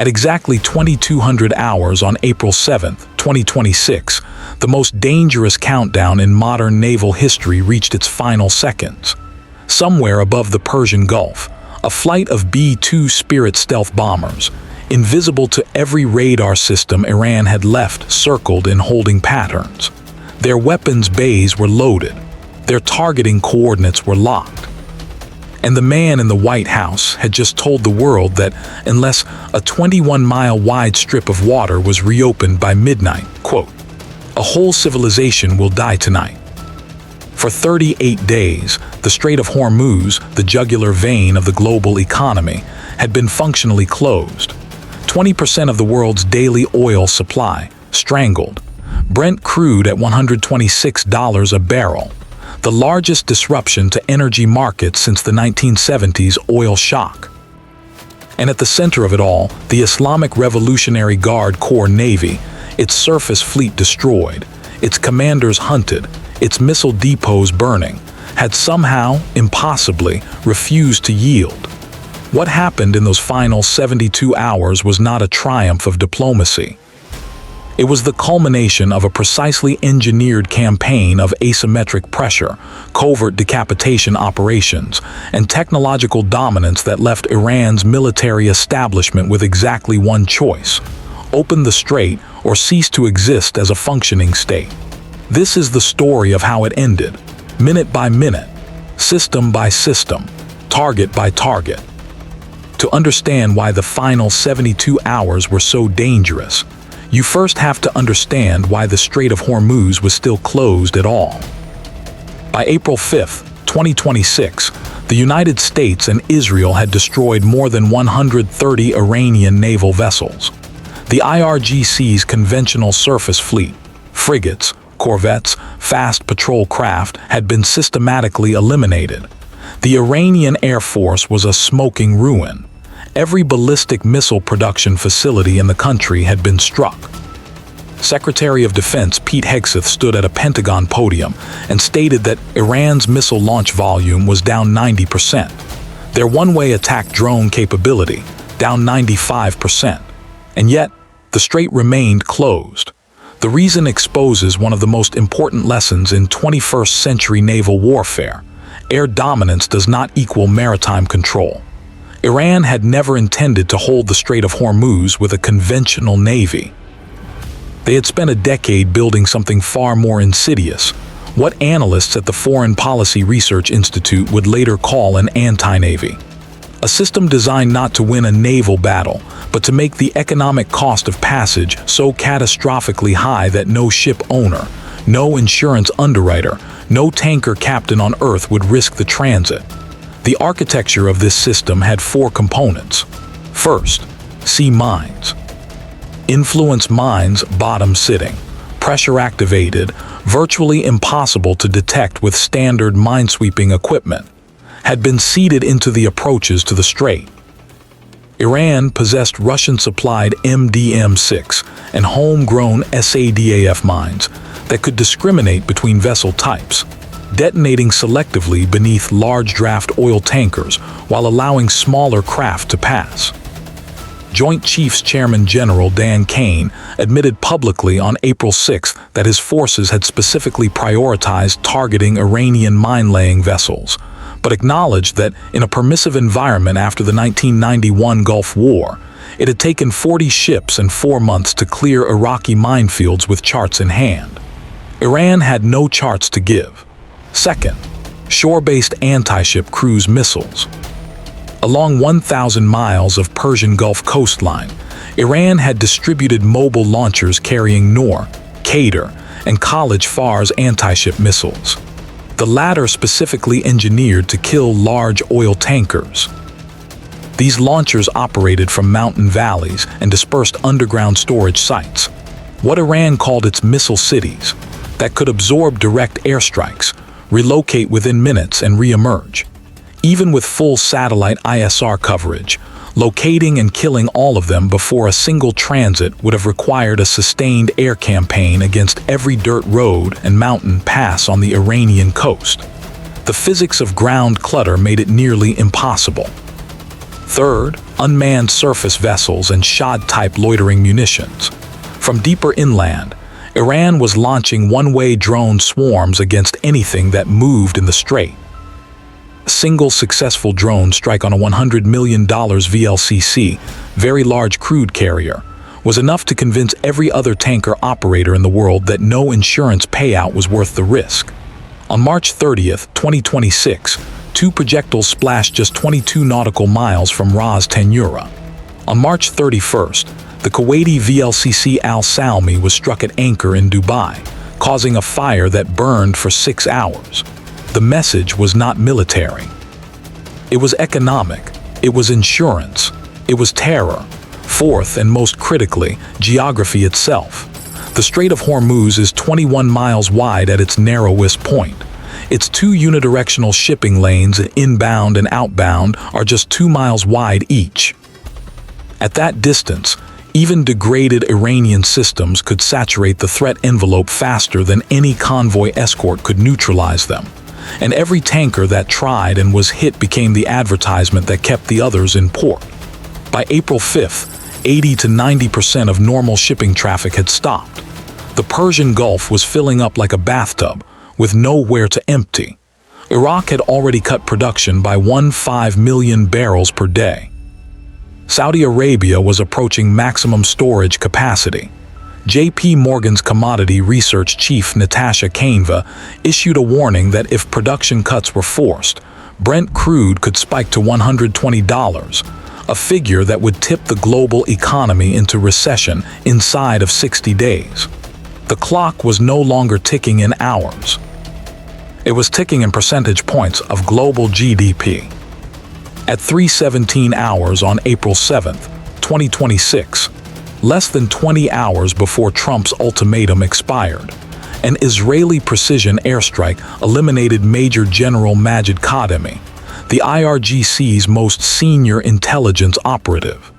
At exactly 2200 hours on April 7, 2026, the most dangerous countdown in modern naval history reached its final seconds. Somewhere above the Persian Gulf, a flight of B-2 Spirit stealth bombers, invisible to every radar system Iran had left, circled in holding patterns. Their weapons bays were loaded. Their targeting coordinates were locked. And the man in the White House had just told the world that unless a 21-mile-wide strip of water was reopened by midnight, quote, "a whole civilization will die tonight." For 38 days, the Strait of Hormuz, the jugular vein of the global economy, had been functionally closed. 20% of the world's daily oil supply strangled. Brent crude at $126 a barrel, the largest disruption to energy markets since the 1970s oil shock. And at the center of it all, the Islamic Revolutionary Guard Corps Navy, its surface fleet destroyed, its commanders hunted, its missile depots burning, had somehow, impossibly, refused to yield. What happened in those final 72 hours was not a triumph of diplomacy. It was the culmination of a precisely engineered campaign of asymmetric pressure, covert decapitation operations, and technological dominance that left Iran's military establishment with exactly one choice: open the strait or cease to exist as a functioning state. This is the story of how it ended, minute by minute, system by system, target by target. To understand why the final 72 hours were so dangerous, you first have to understand why the Strait of Hormuz was still closed at all. By April 5, 2026, the United States and Israel had destroyed more than 130 Iranian naval vessels. The IRGC's conventional surface fleet, frigates, corvettes, fast patrol craft, had been systematically eliminated. The Iranian Air Force was a smoking ruin. Every ballistic missile production facility in the country had been struck. Secretary of Defense Pete Hegseth stood at a Pentagon podium and stated that Iran's missile launch volume was down 90%. Their one-way attack drone capability, down 95%. And yet, the strait remained closed. The reason exposes one of the most important lessons in 21st century naval warfare. Air dominance does not equal maritime control. Iran had never intended to hold the Strait of Hormuz with a conventional navy. They had spent a decade building something far more insidious, what analysts at the Foreign Policy Research Institute would later call an anti-navy. A system designed not to win a naval battle, but to make the economic cost of passage so catastrophically high that no ship owner, no insurance underwriter, no tanker captain on Earth would risk the transit. The architecture of this system had four components. First, sea mines. Influence mines bottom-sitting, pressure-activated, virtually impossible to detect with standard minesweeping equipment, had been seeded into the approaches to the strait. Iran possessed Russian-supplied MDM-6 and homegrown SADAF mines that could discriminate between vessel types, detonating selectively beneath large draft oil tankers while allowing smaller craft to pass. Joint Chiefs Chairman General Dan Kane admitted publicly on April 6 that his forces had specifically prioritized targeting Iranian mine-laying vessels, but acknowledged that in a permissive environment after the 1991 Gulf War, it had taken 40 ships and 4 months to clear Iraqi minefields with charts in hand. Iran had no charts to give. Second, shore-based anti-ship cruise missiles. Along 1,000 miles of Persian Gulf coastline, Iran had distributed mobile launchers carrying Noor, Qader, and College Far's anti-ship missiles, the latter specifically engineered to kill large oil tankers. These launchers operated from mountain valleys and dispersed underground storage sites, what Iran called its missile cities, that could absorb direct airstrikes, relocate within minutes, and re-emerge. Even with full satellite ISR coverage, locating and killing all of them before a single transit would have required a sustained air campaign against every dirt road and mountain pass on the Iranian coast. The physics of ground clutter made it nearly impossible. Third, unmanned surface vessels and Shahd-type loitering munitions. From deeper inland, Iran was launching one-way drone swarms against anything that moved in the strait. A single successful drone strike on a $100 million VLCC, very large crude carrier, was enough to convince every other tanker operator in the world that no insurance payout was worth the risk. On March 30th, 2026, two projectiles splashed just 22 nautical miles from Ras Tanura. On March 31st, the Kuwaiti VLCC Al Salmi was struck at anchor in Dubai, causing a fire that burned for 6 hours. The message was not military. It was economic. It was insurance. It was terror. Fourth, and most critically, geography itself. The Strait of Hormuz is 21 miles wide at its narrowest point. Its two unidirectional shipping lanes, inbound and outbound, are just 2 miles wide each. At that distance, even degraded Iranian systems could saturate the threat envelope faster than any convoy escort could neutralize them. And every tanker that tried and was hit became the advertisement that kept the others in port. By April 5th, 80 to 90% of normal shipping traffic had stopped. The Persian Gulf was filling up like a bathtub, with nowhere to empty. Iraq had already cut production by 1.5 million barrels per day. Saudi Arabia was approaching maximum storage capacity. J.P. Morgan's commodity research chief Natasha Caneva issued a warning that if production cuts were forced, Brent crude could spike to $120, a figure that would tip the global economy into recession inside of 60 days. The clock was no longer ticking in hours. It was ticking in percentage points of global GDP. At 3:17 hours on April 7th, 2026, less than 20 hours before Trump's ultimatum expired, an Israeli precision airstrike eliminated Major General Majid Kademi, the IRGC's most senior intelligence operative.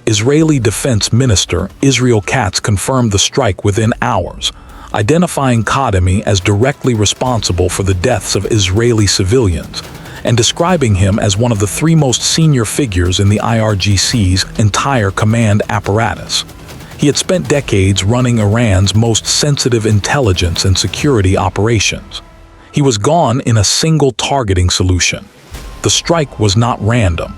Israeli Defense Minister Israel Katz confirmed the strike within hours, identifying Kademi as directly responsible for the deaths of Israeli civilians and describing him as one of the 3 most senior figures in the IRGC's entire command apparatus. He had spent decades running Iran's most sensitive intelligence and security operations. He was gone in a single targeting solution. The strike was not random.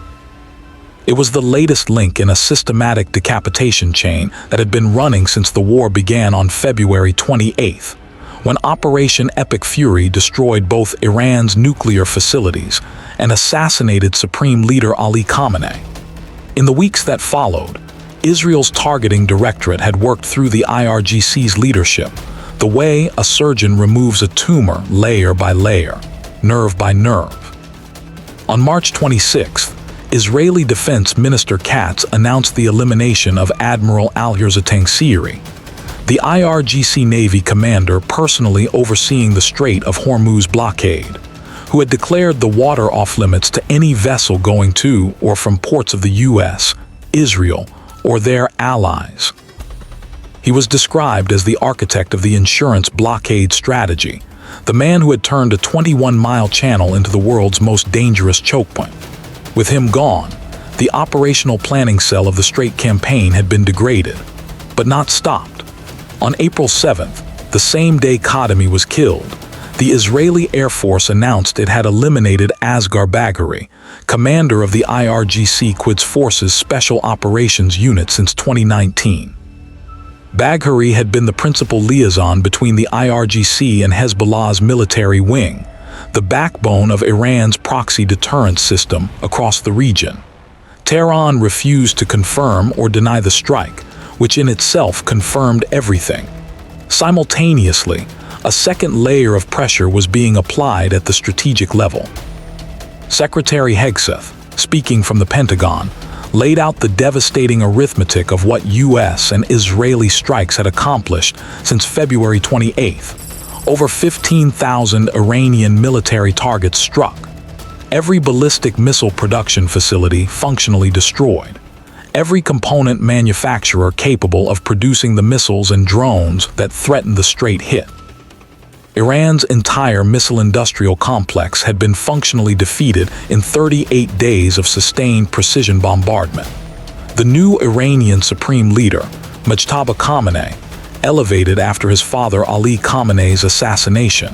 It was the latest link in a systematic decapitation chain that had been running since the war began on February 28th, when Operation Epic Fury destroyed both Iran's nuclear facilities and assassinated Supreme Leader Ali Khamenei. In the weeks that followed, Israel's targeting directorate had worked through the IRGC's leadership, the way a surgeon removes a tumor layer by layer, nerve by nerve. On March 26th, Israeli Defense Minister Katz announced the elimination of Admiral Al-Hirza Tangsiri, the IRGC Navy commander personally overseeing the Strait of Hormuz blockade, who had declared the water off-limits to any vessel going to or from ports of the U.S., Israel, or their allies. He was described as the architect of the insurance blockade strategy, the man who had turned a 21-mile channel into the world's most dangerous chokepoint. With him gone, the operational planning cell of the Strait campaign had been degraded, but not stopped. On April 7th, the same day Kademi was killed, the Israeli Air Force announced it had eliminated Asghar Bagheri, commander of the IRGC Quds Force's Special Operations Unit since 2019. Bagheri had been the principal liaison between the IRGC and Hezbollah's military wing, the backbone of Iran's proxy deterrence system across the region. Tehran refused to confirm or deny the strike, which in itself confirmed everything. Simultaneously, a second layer of pressure was being applied at the strategic level. Secretary Hegseth, speaking from the Pentagon, laid out the devastating arithmetic of what U.S. and Israeli strikes had accomplished since February 28th. Over 15,000 Iranian military targets struck. Every ballistic missile production facility functionally destroyed. Every component manufacturer capable of producing the missiles and drones that threatened the Strait hit. Iran's entire missile industrial complex had been functionally defeated in 38 days of sustained precision bombardment. The new Iranian supreme leader, Mujtaba Khamenei, elevated after his father Ali Khamenei's assassination,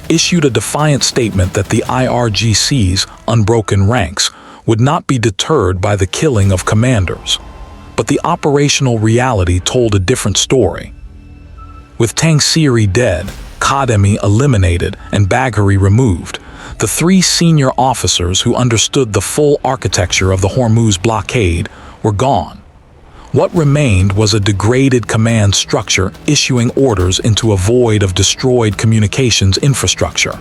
issued a defiant statement that the IRGC's unbroken ranks would not be deterred by the killing of commanders. But the operational reality told a different story. With Tangsiri dead, Kademi eliminated, and Bagheri removed, the three senior officers who understood the full architecture of the Hormuz blockade were gone. What remained was a degraded command structure issuing orders into a void of destroyed communications infrastructure,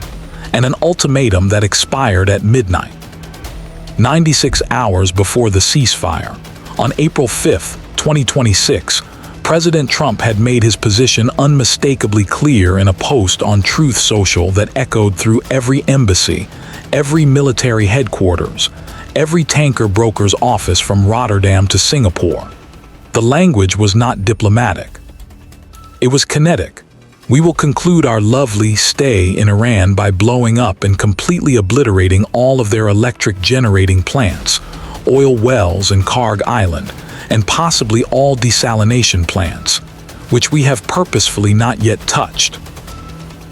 and an ultimatum that expired at midnight. 96 hours before the ceasefire, on April 5, 2026, President Trump had made his position unmistakably clear in a post on Truth Social that echoed through every embassy, every military headquarters, every tanker broker's office from Rotterdam to Singapore. The language was not diplomatic. It was kinetic. We will conclude our lovely stay in Iran by blowing up and completely obliterating all of their electric generating plants, oil wells in Karg Island, and possibly all desalination plants, which we have purposefully not yet touched.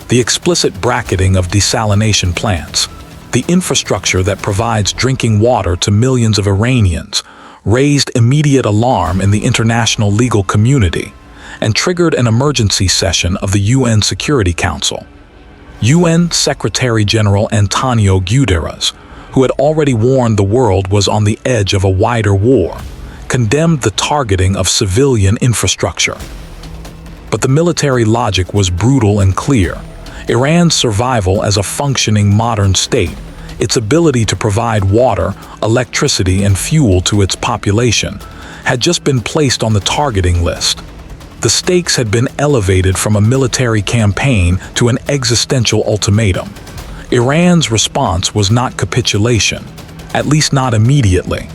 The explicit bracketing of desalination plants, the infrastructure that provides drinking water to millions of Iranians, raised immediate alarm in the international legal community and triggered an emergency session of the UN Security Council. UN Secretary-General Antonio Guterres, who had already warned the world was on the edge of a wider war, condemned the targeting of civilian infrastructure. But the military logic was brutal and clear. Iran's survival as a functioning modern state, its ability to provide water, electricity, and fuel to its population, had just been placed on the targeting list. The stakes had been elevated from a military campaign to an existential ultimatum. Iran's response was not capitulation, at least not immediately.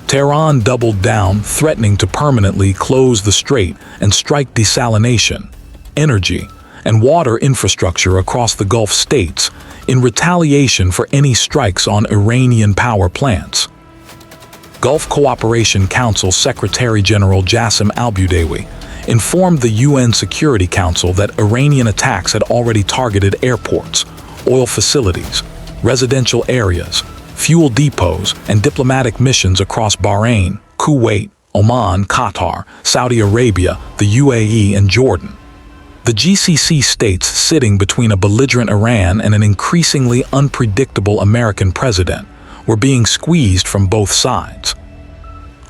Tehran doubled down, threatening to permanently close the strait and strike desalination, energy, and water infrastructure across the Gulf states in retaliation for any strikes on Iranian power plants. Gulf Cooperation Council Secretary-General Jassim al-Budawi informed the UN Security Council that Iranian attacks had already targeted airports, oil facilities, residential areas, fuel depots, and diplomatic missions across Bahrain, Kuwait, Oman, Qatar, Saudi Arabia, the UAE, and Jordan. The GCC states sitting between a belligerent Iran and an increasingly unpredictable American president were being squeezed from both sides.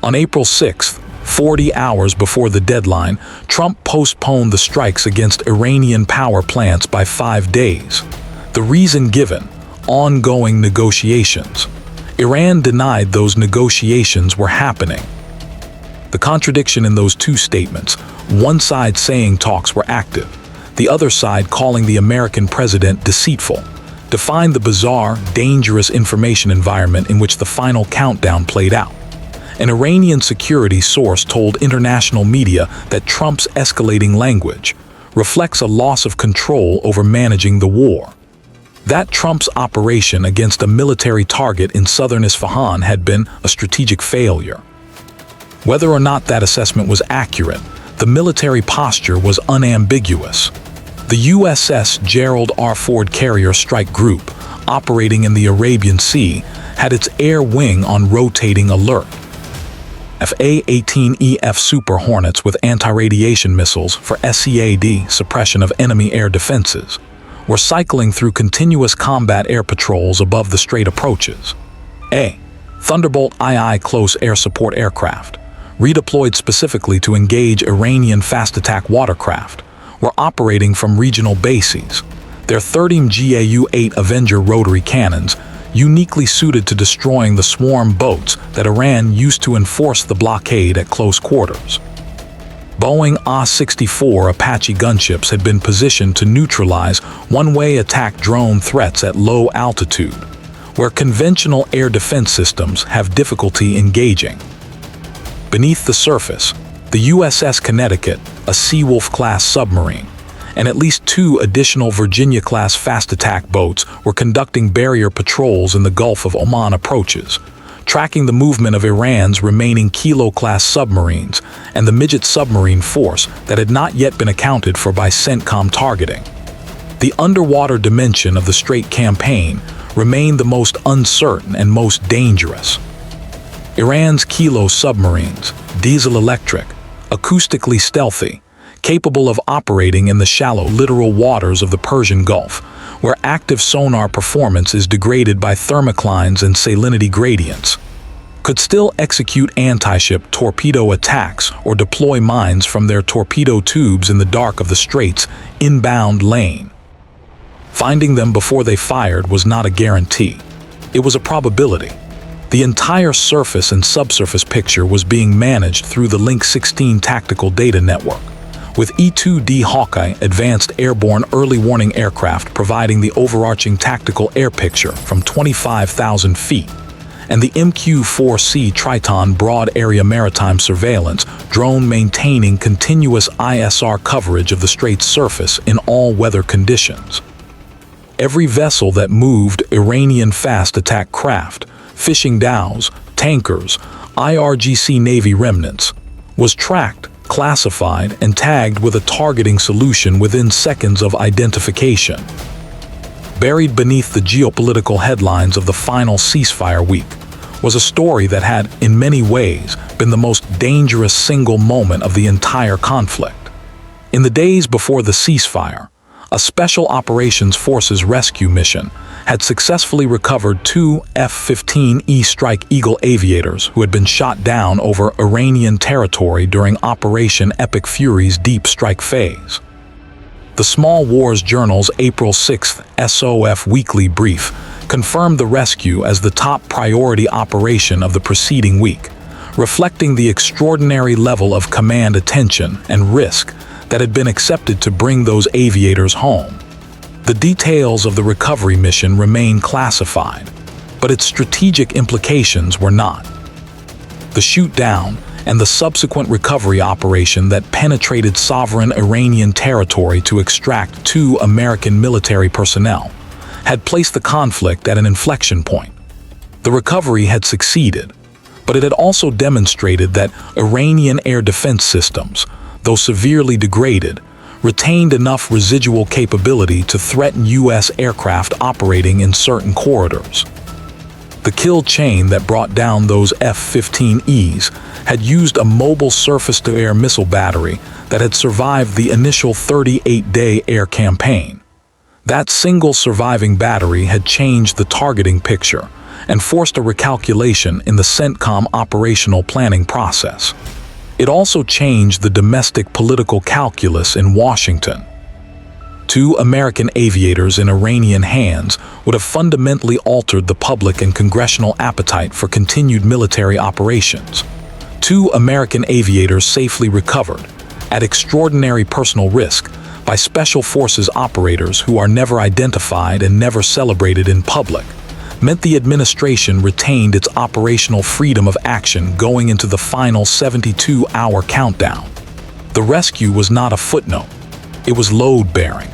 On April 6th, 40 hours before the deadline, Trump postponed the strikes against Iranian power plants by 5 days. The reason given: ongoing negotiations. Iran denied those negotiations were happening. The contradiction in those two statements, one side saying talks were active, the other side calling the American president deceitful, defined the bizarre, dangerous information environment in which the final countdown played out. An Iranian security source told international media that Trump's escalating language reflects a loss of control over managing the war. That Trump's operation against a military target in southern Isfahan had been a strategic failure. Whether or not that assessment was accurate, the military posture was unambiguous. The USS Gerald R. Ford Carrier Strike Group, operating in the Arabian Sea, had its air wing on rotating alert. F-A-18EF Super Hornets with anti-radiation missiles for SCAD, suppression of enemy air defenses, were cycling through continuous combat air patrols above the strait approaches. A. Thunderbolt II close air support aircraft, redeployed specifically to engage Iranian fast-attack watercraft, were operating from regional bases. Their 30 GAU-8 Avenger rotary cannons, uniquely suited to destroying the swarm boats that Iran used to enforce the blockade at close quarters. Boeing AH-64 Apache gunships had been positioned to neutralize one-way attack drone threats at low altitude, where conventional air defense systems have difficulty engaging. Beneath the surface, the USS Connecticut, a Seawolf-class submarine, and at least 2 additional Virginia-class fast-attack boats were conducting barrier patrols in the Gulf of Oman approaches, tracking the movement of Iran's remaining Kilo-class submarines and the midget submarine force that had not yet been accounted for by CENTCOM targeting. The underwater dimension of the Strait campaign remained the most uncertain and most dangerous. Iran's Kilo submarines, diesel-electric, acoustically stealthy, capable of operating in the shallow littoral waters of the Persian Gulf, where active sonar performance is degraded by thermoclines and salinity gradients, could still execute anti-ship torpedo attacks or deploy mines from their torpedo tubes in the dark of the Strait's inbound lane. Finding them before they fired was not a guarantee. It was a probability. The entire surface and subsurface picture was being managed through the Link 16 tactical data network, with E-2D Hawkeye advanced airborne early warning aircraft providing the overarching tactical air picture from 25,000 feet, and the MQ-4C Triton broad area maritime surveillance drone maintaining continuous ISR coverage of the Strait's surface in all weather conditions. Every vessel that moved, Iranian fast attack craft, fishing dhows, tankers, IRGC Navy remnants, was tracked, classified, and tagged with a targeting solution within seconds of identification. Buried beneath the geopolitical headlines of the final ceasefire week was a story that had, in many ways, been the most dangerous single moment of the entire conflict. In the days before the ceasefire, a Special Operations Forces rescue mission had successfully recovered 2 F-15E Strike Eagle aviators who had been shot down over Iranian territory during Operation Epic Fury's deep strike phase. The Small Wars Journal's April 6 SOF Weekly Brief confirmed the rescue as the top priority operation of the preceding week, reflecting the extraordinary level of command attention and risk that had been accepted to bring those aviators home. The details of the recovery mission remain classified, but its strategic implications were not. The shoot-down and the subsequent recovery operation that penetrated sovereign Iranian territory to extract 2 American military personnel had placed the conflict at an inflection point. The recovery had succeeded, but it had also demonstrated that Iranian air defense systems, though severely degraded, retained enough residual capability to threaten U.S. aircraft operating in certain corridors. The kill chain that brought down those F-15Es had used a mobile surface-to-air missile battery that had survived the initial 38-day air campaign. That single surviving battery had changed the targeting picture and forced a recalculation in the CENTCOM operational planning process. It also changed the domestic political calculus in Washington. 2 American aviators in Iranian hands would have fundamentally altered the public and congressional appetite for continued military operations. 2 American aviators safely recovered, at extraordinary personal risk, by special forces operators who are never identified and never celebrated in public, meant the administration retained its operational freedom of action going into the final 72-hour countdown. The rescue was not a footnote. It was load-bearing.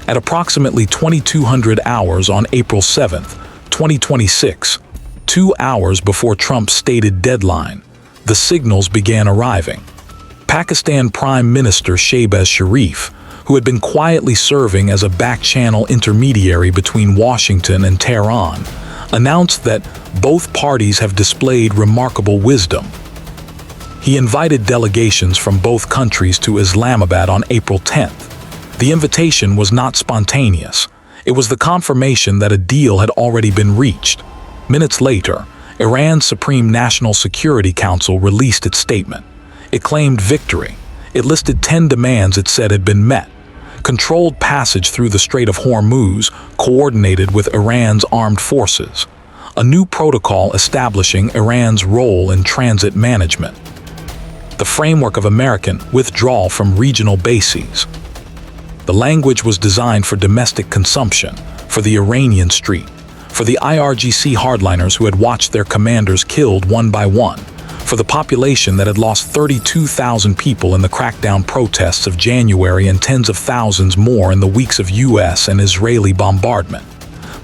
At approximately 2200 hours on April 7, 2026, 2 hours before Trump's stated deadline, the signals began arriving. Pakistan Prime Minister Shehbaz Sharif, who had been quietly serving as a back-channel intermediary between Washington and Tehran, announced that both parties have displayed remarkable wisdom. He invited delegations from both countries to Islamabad on April 10th. The invitation was not spontaneous. It was the confirmation that a deal had already been reached. Minutes later, Iran's Supreme National Security Council released its statement. It claimed victory. It listed 10 demands it said had been met. Controlled passage through the Strait of Hormuz, coordinated with Iran's armed forces. A new protocol establishing Iran's role in transit management. The framework of American withdrawal from regional bases. The language was designed for domestic consumption, for the Iranian street, for the IRGC hardliners who had watched their commanders killed one by one, for the population that had lost 32,000 people in the crackdown protests of January and tens of thousands more in the weeks of US and Israeli bombardment.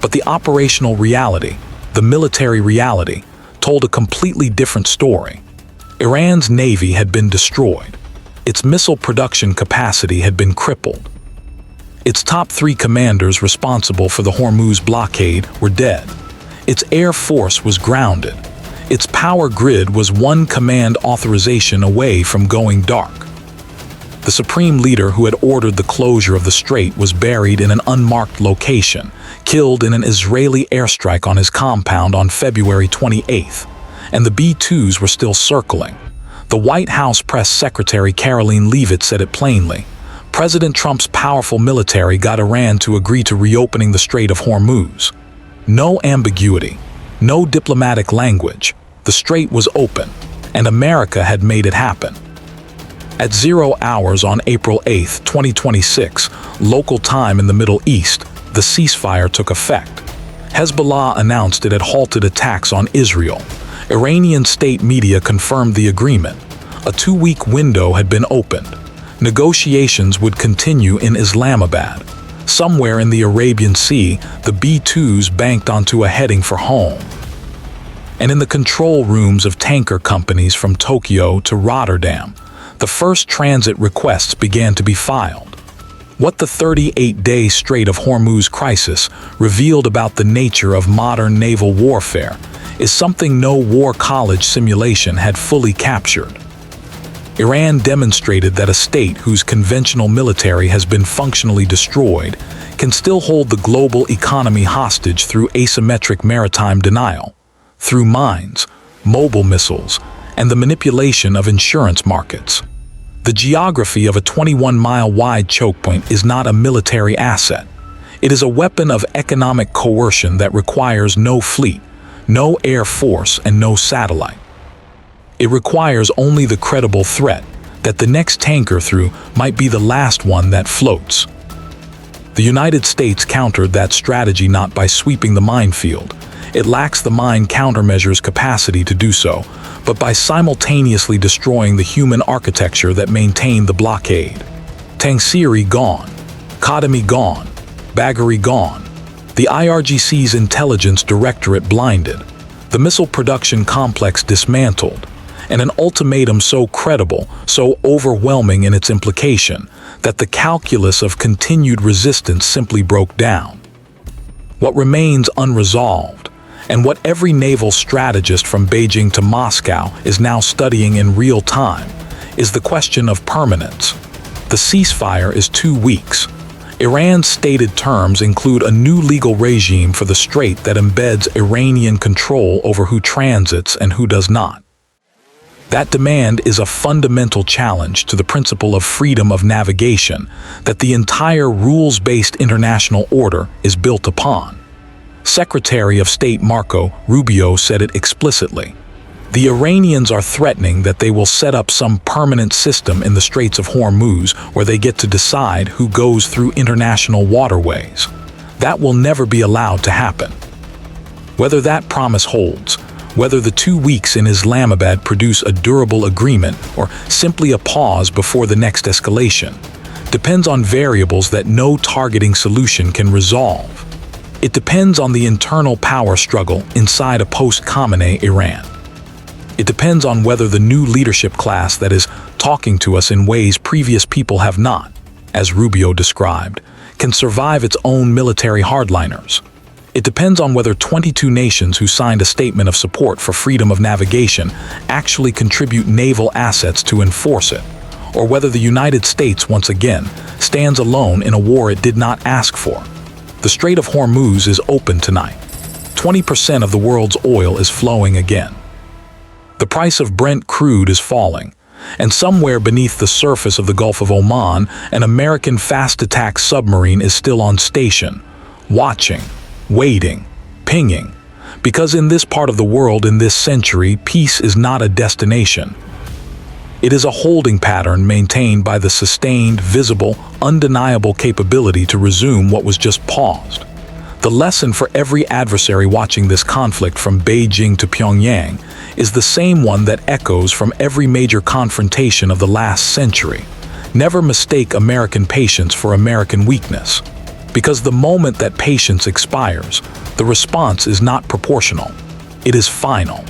But the operational reality, the military reality, told a completely different story. Iran's navy had been destroyed. Its missile production capacity had been crippled. Its top 3 commanders responsible for the Hormuz blockade were dead. Its air force was grounded. Its power grid was one command authorization away from going dark. The supreme leader who had ordered the closure of the strait was buried in an unmarked location, killed in an Israeli airstrike on his compound on February 28th, and the B-2s were still circling. The White House press secretary Karoline Leavitt said it plainly. President Trump's powerful military got Iran to agree to reopening the Strait of Hormuz. No ambiguity, no diplomatic language. The strait was open, and America had made it happen. At 0 hours on April 8, 2026, local time in the Middle East, the ceasefire took effect. Hezbollah announced it had halted attacks on Israel. Iranian state media confirmed the agreement. A 2-week window had been opened. Negotiations would continue in Islamabad. Somewhere in the Arabian Sea, the B-2s banked onto a heading for home. And in the control rooms of tanker companies from Tokyo to Rotterdam, the first transit requests began to be filed. What the 38-day Strait of Hormuz crisis revealed about the nature of modern naval warfare is something no war college simulation had fully captured. Iran demonstrated that a state whose conventional military has been functionally destroyed can still hold the global economy hostage through asymmetric maritime denial, through mines, mobile missiles, and the manipulation of insurance markets. The geography of a 21-mile-wide chokepoint is not a military asset. It is a weapon of economic coercion that requires no fleet, no air force, and no satellite. It requires only the credible threat that the next tanker through might be the last one that floats. The United States countered that strategy not by sweeping the minefield. It lacks the mine countermeasures capacity to do so, but by simultaneously destroying the human architecture that maintained the blockade. Tangsiri gone, Khatami gone, Bagheri gone. The IRGC's intelligence directorate blinded, the missile production complex dismantled, and an ultimatum so credible, so overwhelming in its implication, that the calculus of continued resistance simply broke down. What remains unresolved, and what every naval strategist from Beijing to Moscow is now studying in real time, is the question of permanence. The ceasefire is 2 weeks. Iran's stated terms include a new legal regime for the strait that embeds Iranian control over who transits and who does not. That demand is a fundamental challenge to the principle of freedom of navigation that the entire rules-based international order is built upon. Secretary of State Marco Rubio said it explicitly. The Iranians are threatening that they will set up some permanent system in the Straits of Hormuz where they get to decide who goes through international waterways. That will never be allowed to happen. Whether that promise holds, whether the 2 weeks in Islamabad produce a durable agreement or simply a pause before the next escalation, depends on variables that no targeting solution can resolve. It depends on the internal power struggle inside a post-Khamenei Iran. It depends on whether the new leadership class that is talking to us in ways previous people have not, as Rubio described, can survive its own military hardliners. It depends on whether 22 nations who signed a statement of support for freedom of navigation actually contribute naval assets to enforce it, or whether the United States once again stands alone in a war it did not ask for. The Strait of Hormuz is open tonight. 20% of the world's oil is flowing again. The price of Brent crude is falling, and somewhere beneath the surface of the Gulf of Oman, an American fast-attack submarine is still on station, watching, waiting, pinging, because in this part of the world in this century, peace is not a destination. It is a holding pattern maintained by the sustained, visible, undeniable capability to resume what was just paused. The lesson for every adversary watching this conflict from Beijing to Pyongyang is the same one that echoes from every major confrontation of the last century. Never mistake American patience for American weakness. Because the moment that patience expires, the response is not proportional. It is final.